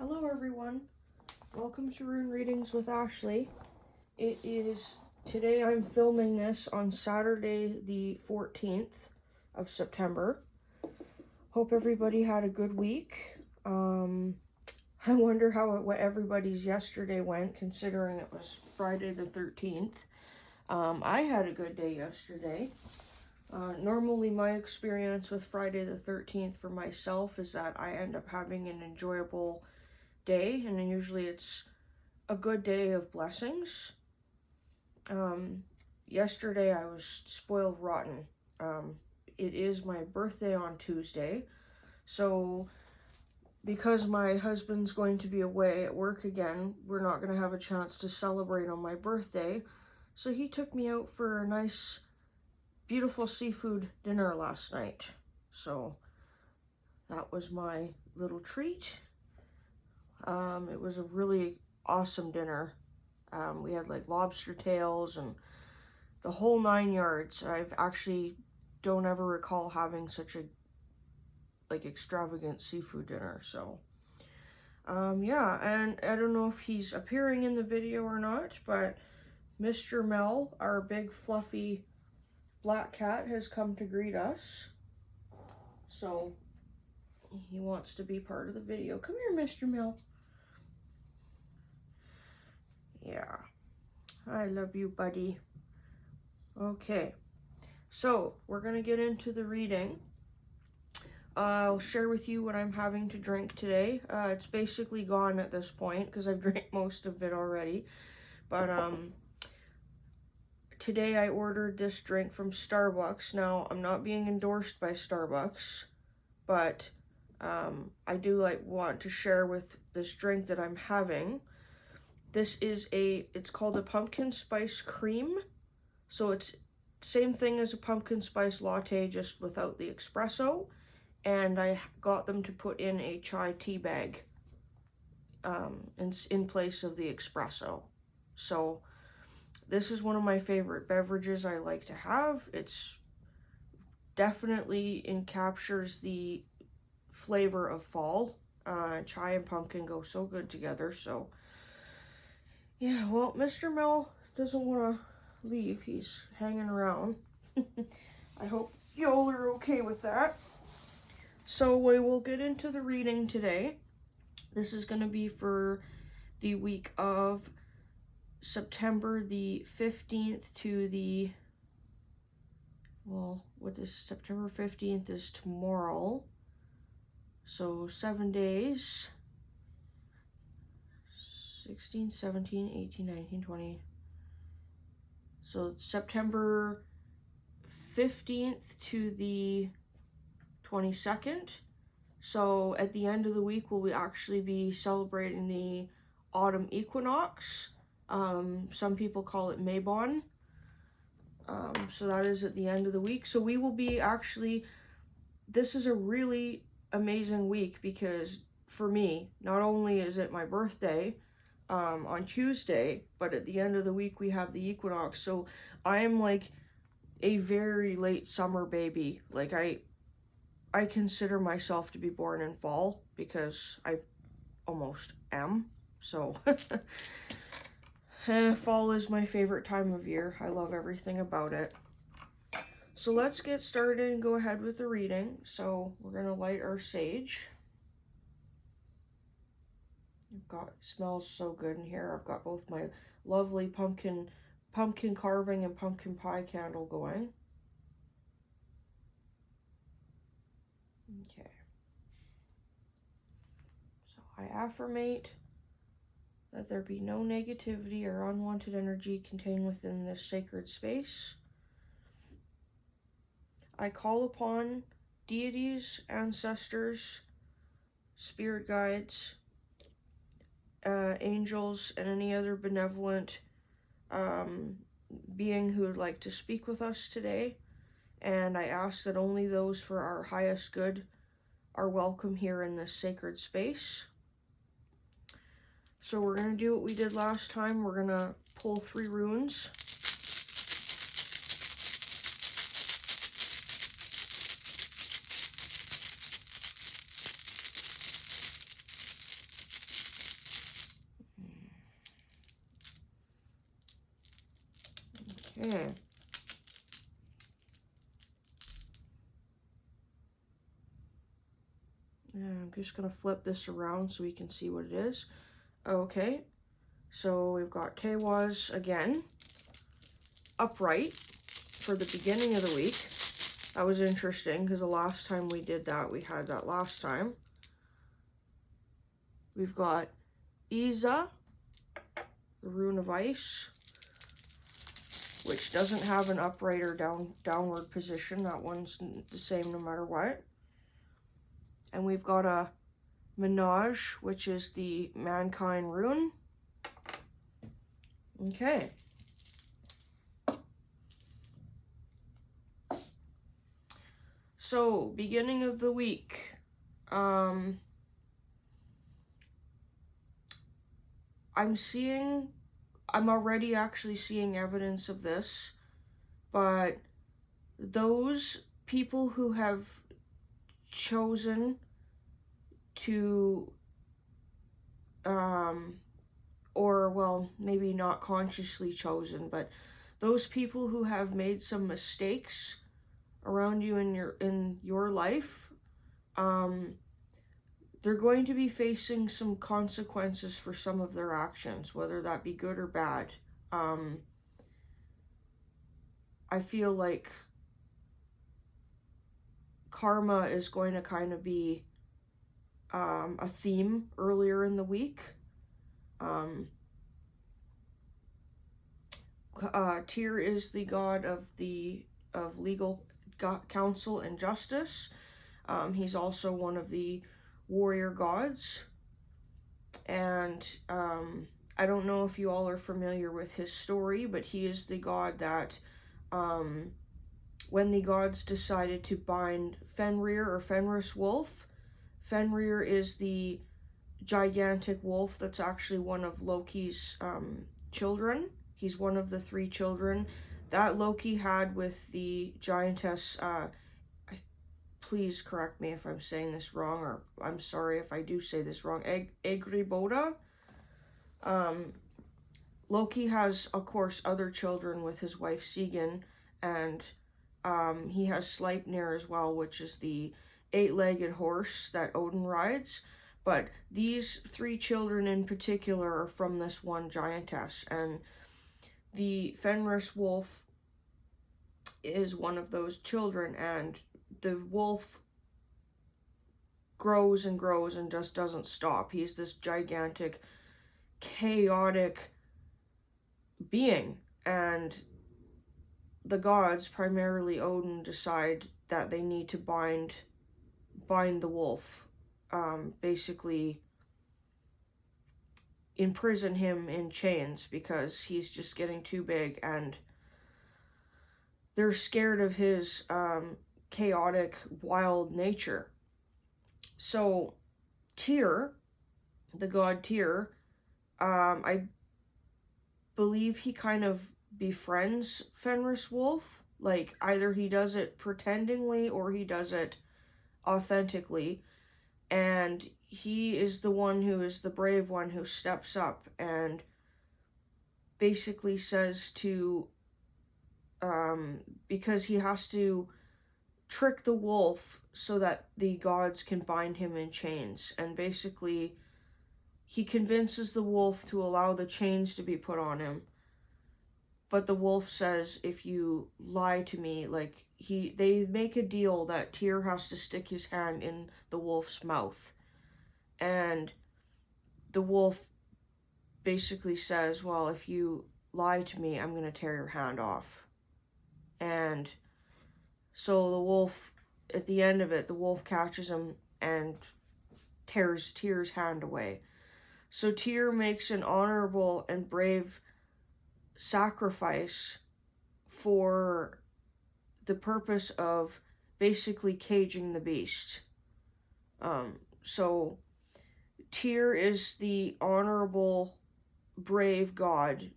Hello everyone, welcome to Rune Readings with Ashley. Today I'm filming this on Saturday the 14th of September. Hope everybody had a good week. I wonder how everybody's yesterday went, considering it was Friday the 13th. I had a good day yesterday. Normally my experience with Friday the 13th for myself is that I end up having an enjoyable day, and usually it's a good day of blessings. Yesterday I was spoiled rotten. It is my birthday on Tuesday, so because my husband's going to be away at work again, we're not going to have a chance to celebrate on my birthday, so he took me out for a nice, beautiful seafood dinner last night. So that was my little treat. It was a really awesome dinner. We had like lobster tails and the whole 9 yards. I've actually don't ever recall having such a extravagant seafood dinner. So yeah, and I don't know if he's appearing in the video or not, but Mr. Mel, our big fluffy black cat, has come to greet us. So he wants to be part of the video. Come here, Mr. Mel. Yeah, I love you, buddy. Okay, so we're gonna get into the reading. I'll share with you what I'm having to drink today. It's basically gone at this point because I've drank most of it already. But today I ordered this drink from Starbucks. Now, I'm not being endorsed by Starbucks, but I do want to share with this drink that I'm having. This is it's called a pumpkin spice cream. So it's same thing as a pumpkin spice latte, just without the espresso. And I got them to put in a chai tea bag in place of the espresso. So this is one of my favorite beverages I like to have. It's definitely captures the flavor of fall. Chai and pumpkin go so good together. So yeah, well, Mr. Mel doesn't want to leave. He's hanging around. I hope y'all are okay with that. So we will get into the reading today. This is going to be for the week of September the 15th to the, well, what is September 15th is tomorrow. So 7 days. 16, 17, 18, 19, 20. So September 15th to the 22nd. So at the end of the week, we'll actually be celebrating the autumn equinox. Some people call it Mabon. So that is at the end of the week. So we will be this is a really amazing week because for me, not only is it my birthday on Tuesday, but at the end of the week we have the equinox. So I am like a very late summer baby. Like I consider myself to be born in fall because I almost am. So fall is my favorite time of year. I love everything about it. So let's get started and go ahead with the reading. So we're going to light our sage. It smells so good in here. I've got both my lovely pumpkin carving and pumpkin pie candle going. Okay. So I affirmate that there be no negativity or unwanted energy contained within this sacred space. I call upon deities, ancestors, spirit guides, angels, and any other benevolent being who would like to speak with us today. And I ask that only those for our highest good are welcome here in this sacred space. So we're going to do what we did last time. We're going to pull 3 runes. Okay. And I'm just going to flip this around so we can see what it is. Okay. So we've got Tewaz again, upright for the beginning of the week. That was interesting because the last time we did that, we had that last time. We've got Iza, the Rune of Ice, which doesn't have an upright or downward position. That one's the same no matter what. And we've got a Menage, which is the Mankind Rune. Okay. So, beginning of the week. I'm already actually seeing evidence of this, but those people who have chosen to, or well, maybe not consciously chosen, but those people who have made some mistakes around you in your life, they're going to be facing some consequences for some of their actions, whether that be good or bad. I feel like karma is going to kind of be a theme earlier in the week. Tyr is the god of legal counsel and justice. He's also one of the warrior gods. And I don't know if you all are familiar with his story, but he is the god that when the gods decided to bind Fenrir or Fenris wolf, Fenrir is the gigantic wolf that's actually one of Loki's children. He's one of the 3 children that Loki had with the giantess. Please correct me if I'm saying this wrong, or I'm sorry if I do say this wrong. Egriboda. Loki has, of course, other children with his wife Sigyn, and he has Sleipnir as well, which is the 8-legged horse that Odin rides. But these 3 children in particular are from this one giantess, and the Fenris wolf is one of those children, and the wolf grows and grows and just doesn't stop. He's this gigantic, chaotic being, and the gods, primarily Odin, decide that they need to bind the wolf, basically imprison him in chains because he's just getting too big, and they're scared of his chaotic, wild nature. So Tyr, the god Tyr, I believe he kind of befriends Fenris wolf. Like, either he does it pretendingly or he does it authentically, and he is the one who is the brave one who steps up and basically says to, because he has to trick the wolf so that the gods can bind him in chains, and basically he convinces the wolf to allow the chains to be put on him. But the wolf says, if you lie to me, like, they make a deal that Tyr has to stick his hand in the wolf's mouth. And the wolf basically says, well, if you lie to me, I'm going to tear your hand off. And so the wolf, at the end of it, the wolf catches him and tears Tyr's hand away. So Tyr makes an honorable and brave sacrifice for the purpose of basically caging the beast. So Tyr is the honorable, brave god.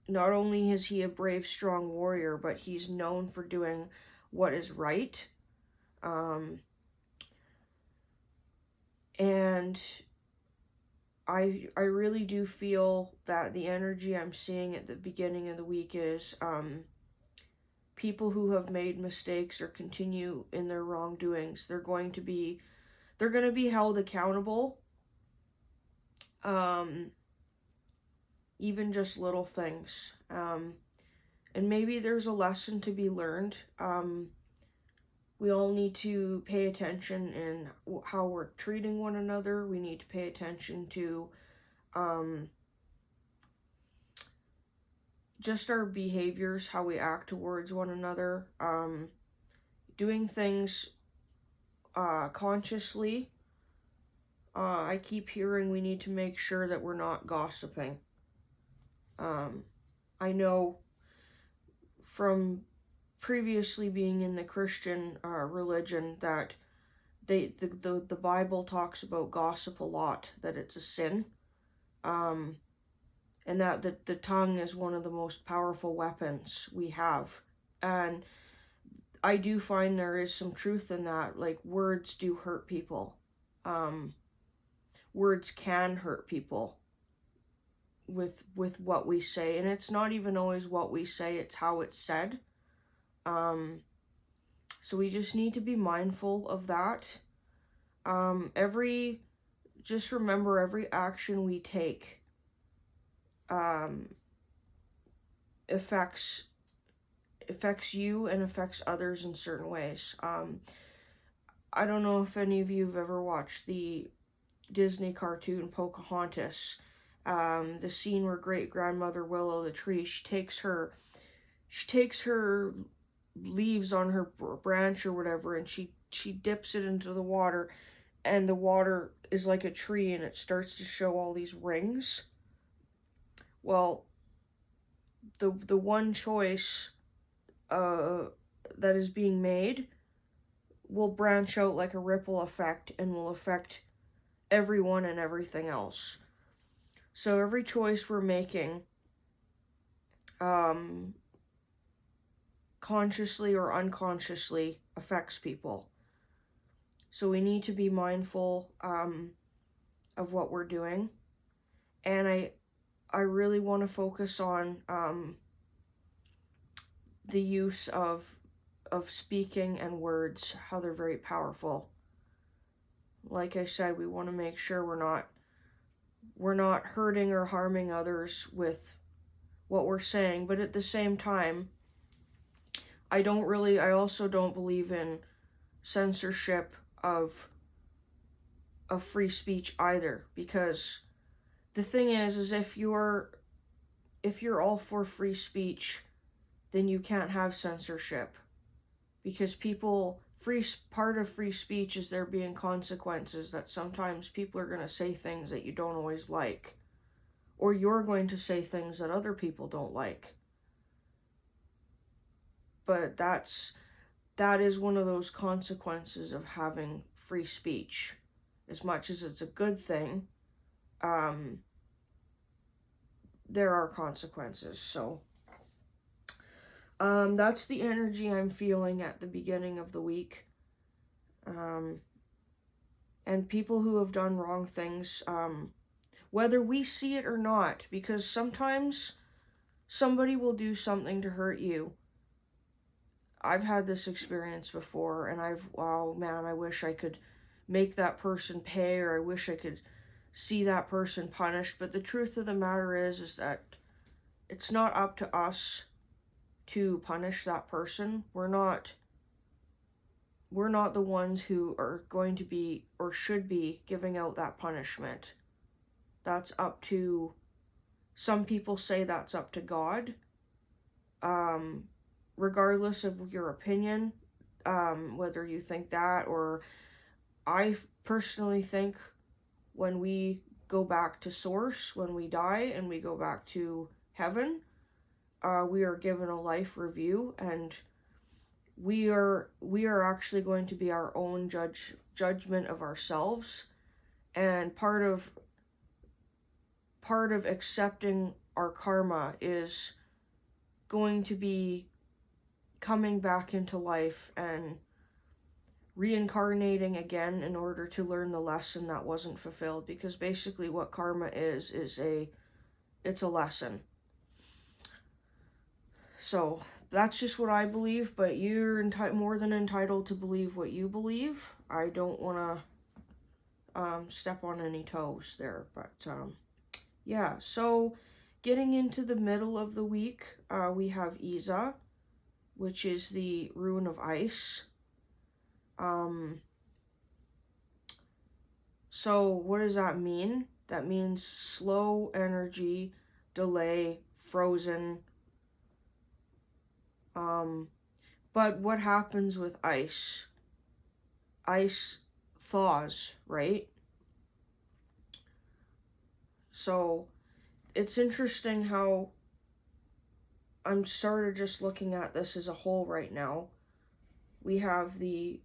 Not only is he a brave, strong warrior, but he's known for doing what is right. And I really do feel that the energy I'm seeing at the beginning of the week is people who have made mistakes or continue in their wrongdoings. They're going to be held accountable. Even just little things. And maybe there's a lesson to be learned. We all need to pay attention in how we're treating one another. We need to pay attention to just our behaviors, how we act towards one another, doing things consciously. I keep hearing we need to make sure that we're not gossiping. I know from previously being in the Christian religion that the Bible talks about gossip a lot, that it's a sin, and that the tongue is one of the most powerful weapons we have. And I do find there is some truth in that. Like, words do hurt people. Words can hurt people with what we say, and it's not even always what we say, it's how it's said. So we just need to be mindful of that. Just remember, every action we take affects you and affects others in certain ways. I don't know if any of you have ever watched the Disney cartoon Pocahontas. The scene where great grandmother Willow the tree, she takes her leaves on her branch or whatever, and she dips it into the water, and the water is like a tree, and it starts to show all these rings. Well, the one choice that is being made will branch out like a ripple effect and will affect everyone and everything else. So every choice we're making, consciously or unconsciously, affects people. So we need to be mindful of what we're doing. And I really want to focus on the use of speaking and words, how they're very powerful. Like I said, we want to make sure we're not hurting or harming others with what we're saying, but at the same time, I also don't believe in censorship of free speech either, because the thing is if you're all for free speech, then you can't have censorship, because part of free speech is there being consequences, that sometimes people are going to say things that you don't always like, or you're going to say things that other people don't like. But that is one of those consequences of having free speech. As much as it's a good thing, there are consequences. So that's the energy I'm feeling at the beginning of the week. And people who have done wrong things, whether we see it or not, because sometimes somebody will do something to hurt you. I've had this experience before, and I wish I could make that person pay, or I wish I could see that person punished. But the truth of the matter is that it's not up to us to punish that person. We're not the ones who are going to be or should be giving out that punishment. That's up to, some people say that's up to God. Regardless of your opinion, whether you think that, or I personally think when we go back to source, when we die and we go back to heaven, we are given a life review, and we are actually going to be our own judgment of ourselves. And part of accepting our karma is going to be coming back into life and reincarnating again in order to learn the lesson that wasn't fulfilled, because basically what karma is it's a lesson. So that's just what I believe, but you're more than entitled to believe what you believe. I don't want to step on any toes there, but yeah. So getting into the middle of the week, we have Isa, which is the rune of ice. So what does that mean? That means slow energy, delay, frozen. But what happens with ice? Ice thaws, right? So it's interesting how I'm sort of just looking at this as a whole right now. We have the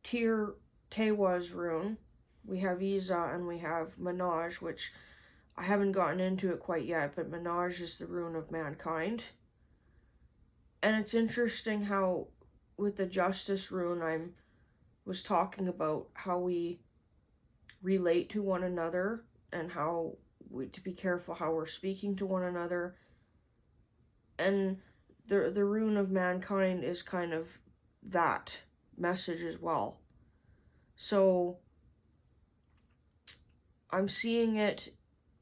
Tewaz rune, we have Isa, and we have Manaj, which I haven't gotten into it quite yet, but Manaj is the rune of mankind. And it's interesting how with the Justice rune I was talking about how we relate to one another and how to be careful how we're speaking to one another. And the rune of mankind is kind of that message as well. So I'm seeing it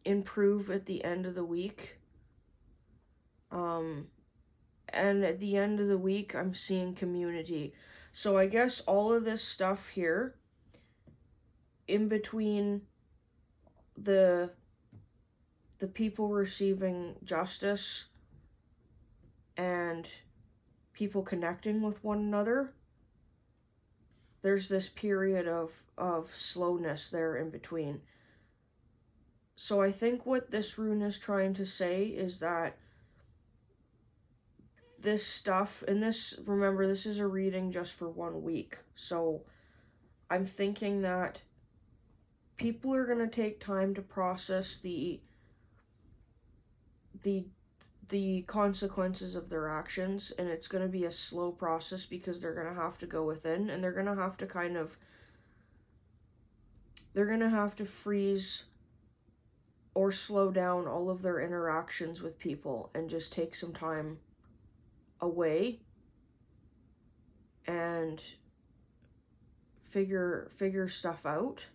improve at the end of the week. And at the end of the week, I'm seeing community. So I guess all of this stuff here, in between the people receiving justice and people connecting with one another, there's this period of slowness there in between. So I think what this rune is trying to say is that this stuff, and remember, this is a reading just for 1 week. So I'm thinking that people are going to take time to process the consequences of their actions, and it's going to be a slow process because they're going to have to go within, and they're going to have to freeze or slow down all of their interactions with people and just take some time away and figure stuff out.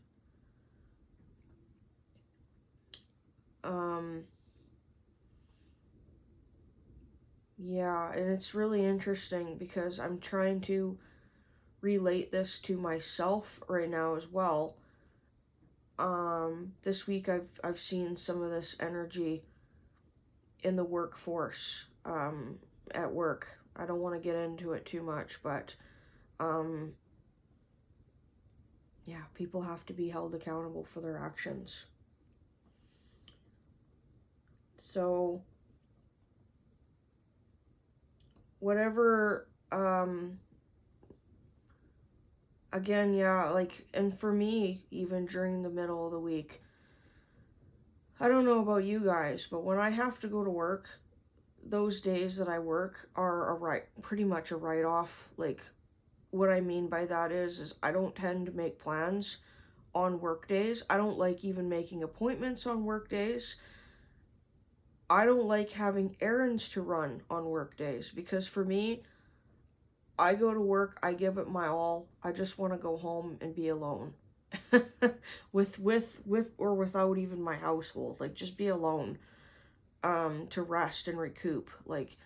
Yeah, and it's really interesting because I'm trying to relate this to myself right now as well. This week I've seen some of this energy in the workforce, at work. I don't want to get into it too much, but yeah, people have to be held accountable for their actions. So whatever, again, yeah, like, and for me, even during the middle of the week, I don't know about you guys, but when I have to go to work, those days that I work are pretty much a write-off. Like, what I mean by that is I don't tend to make plans on work days. I don't like even making appointments on work days. I don't like having errands to run on work days, because for me, I go to work, I give it my all. I just want to go home and be alone. with or without even my household. Like, just be alone. To rest and recoup. Like,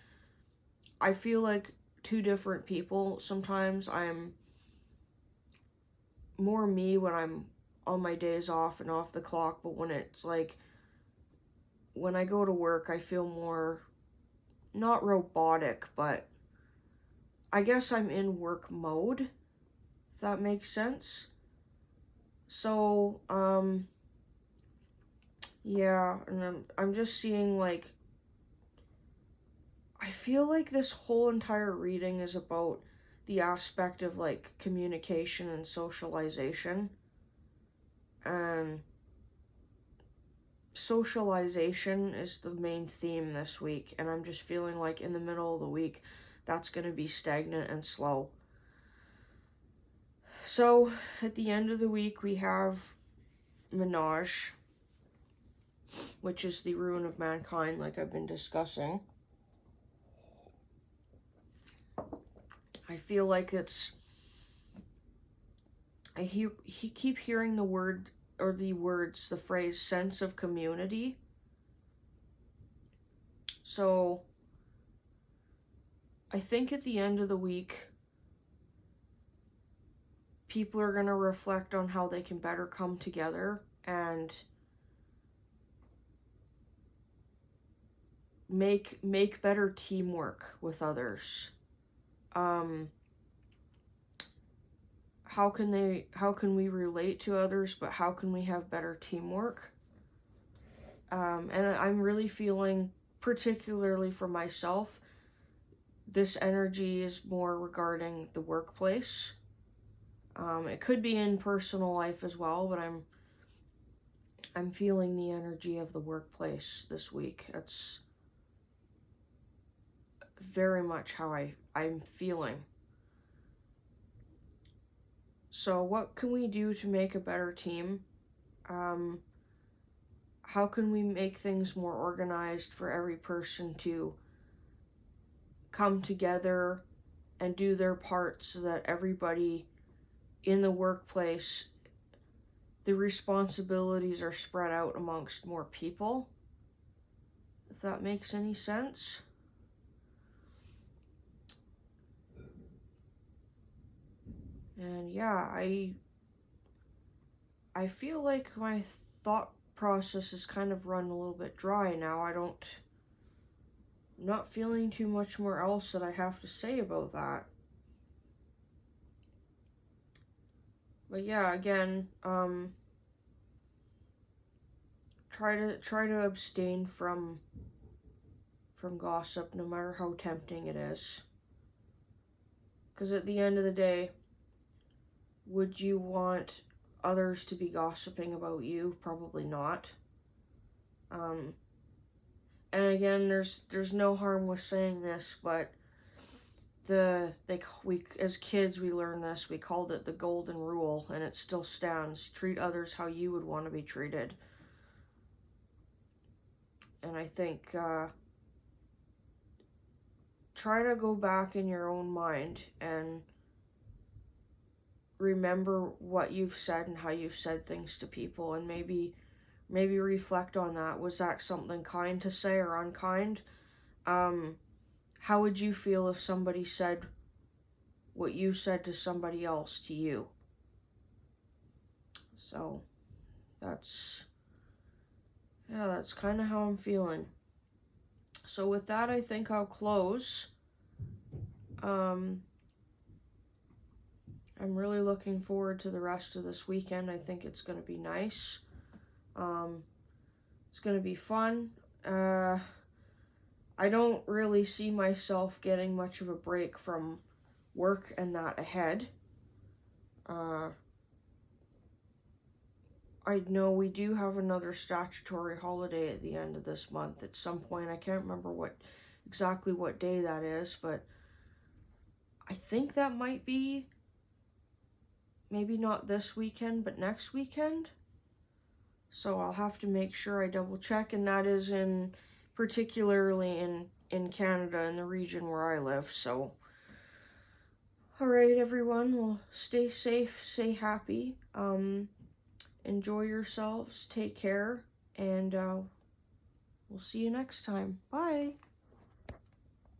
I feel like two different people. Sometimes I'm more me when I'm on my days off and off the clock, but when it's like, when I go to work, I feel more, not robotic, but I guess I'm in work mode, if that makes sense. So, yeah, and I'm just seeing, like, I feel like this whole entire reading is about the aspect of, like, communication and socialization. And socialization is the main theme this week, and I'm just feeling like in the middle of the week, that's going to be stagnant and slow. So at the end of the week, we have Menage, which is the ruin of mankind, like I've been discussing. I feel like he keep hearing the word, or the words, the phrase sense of community. So I think at the end of the week, people are going to reflect on how they can better come together and make better teamwork with others. How can we relate to others, but how can we have better teamwork? And I'm really feeling, particularly for myself, this energy is more regarding the workplace. It could be in personal life as well, but I'm feeling the energy of the workplace this week. That's very much how I'm feeling. So what can we do to make a better team? How can we make things more organized for every person to come together and do their part so that everybody in the workplace, the responsibilities are spread out amongst more people? If that makes any sense. And yeah, I feel like my thought process is kind of run a little bit dry now. I'm not feeling too much more else that I have to say about that. But yeah, again, try to abstain from gossip, no matter how tempting it is. Because at the end of the day, would you want others to be gossiping about you? Probably not. And again, there's no harm with saying this, but we as kids we learned this. We called it the golden rule, and it still stands. Treat others how you would want to be treated. And I think try to go back in your own mind and remember what you've said and how you've said things to people, and maybe reflect on that. Was that something kind to say or unkind? How would you feel if somebody said what you said to somebody else to you? So that's kind of how I'm feeling. So with that, I think I'll close. I'm really looking forward to the rest of this weekend. I think it's going to be nice. It's going to be fun. I don't really see myself getting much of a break from work and that ahead. I know we do have another statutory holiday at the end of this month at some point. I can't remember exactly what day that is, but I think that might be maybe not this weekend, but next weekend. So I'll have to make sure I double check, and that is particularly in Canada, in the region where I live. So alright, everyone, well, stay safe, stay happy, enjoy yourselves, take care, and we'll see you next time. Bye!